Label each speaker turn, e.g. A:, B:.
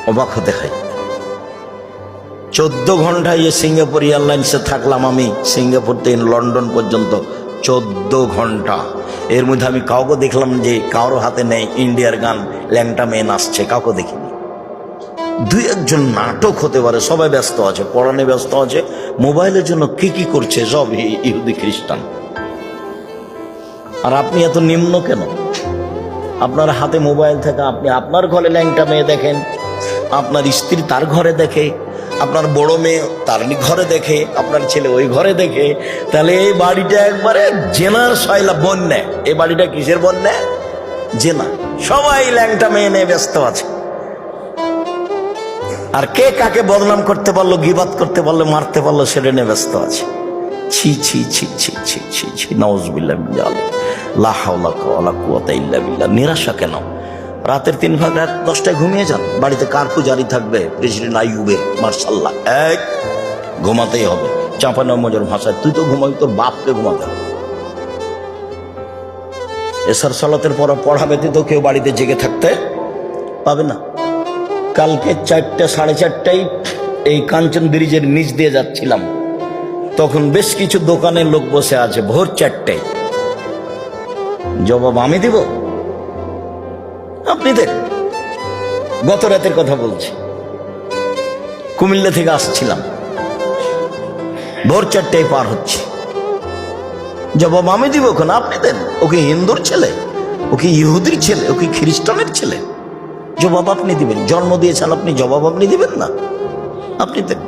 A: অবাক হতে হয়। 14 ঘন্টা সিঙ্গাপুর এয়ারলাইন্সে থাকলাম আমি, সিঙ্গাপুর থেকে লন্ডন পর্যন্ত 14 ঘন্টা। এর মধ্যে আমি কাউকে দেখলাম যে কারো হাতে নেই ইন্ডিয়ার গান, ল্যাংটা মেয়ে নাচছে, কাউকে দেখিনি। দুই একজন নাটক হতে পারে, সবাই ব্যস্ত আছে, পড়ানে ব্যস্ত আছে, মোবাইলের জন্য কি কি করছে সব ইহুদি খ্রিস্টান। আর আপনি এত নিম্ন কেন? আপনার হাতে মোবাইল থেকে আপনি আপনার ঘরে ল্যাংটা মেয়ে দেখেন, আপনার স্ত্রী তার ঘরে দেখে, আপনার বড় মেয়ে তার ঘরে দেখে, আপনার ছেলে ওই ঘরে দেখে। তাহলে এই বাড়িটা একবারে জেনার সয়লা বন্যা। এই বাড়িটা কিসের বন্যা? জেনা। সবাই ল্যাংটা মেয়ে নিয়ে ব্যস্ত আছে। আর কে কাকে বদনাম করতে পারলো, গীবাত করতে পারলো, মারতে পারলো, সেটা নিয়ে ব্যস্ত আছে। ছি ছি ছি ছি ছি ছি ছি, নাউযুবিল্লাহ মিন যালিক, লা হাওলা ওয়ালা কুওয়াতা ইল্লা বিল্লাহ। নিরাশা কেন? রাতের 3 ভাগ রাত 10টায় ঘুমিয়ে যান। বাড়িতে কারফিউ জারি থাকবে, প্রেসিডেন্ট আইয়ুবে, মার্শাল্লাহ, এক ঘুমাতেই হবে। চাঁপানমজের ভাষায় তুই তো ঘুমাবি, তোর বাপকে ঘুমাতে হবে। এসার সালাতের পর পড়া ব্যতীত কেউ বাড়িতে জেগে থাকতে পাবে না। কালকে 4টা 4:30টায় এই কাঞ্চন ব্রিজের নিচ দিয়ে যাচ্ছিলাম, তখন বেশ কিছু দোকানের লোক বসে আছে। ভোর 4টায় জবাব আমি দিব? আপনি দেন। গত রাতের কথা বলছি, কুমিল্লা থেকে আসছিলাম, ভোর 4টায় পার হচ্ছে, জবাব আমি দিব কেন? আপনি দেন। ও কি হিন্দুর ছেলে? ও কি ইহুদির ছেলে? ও কি খ্রিস্টানের ছেলে? জবাব আপনি দিবেন। জন্ম দিয়েছেন আপনি, জবাব আপনি দিবেন না? আপনি দেন।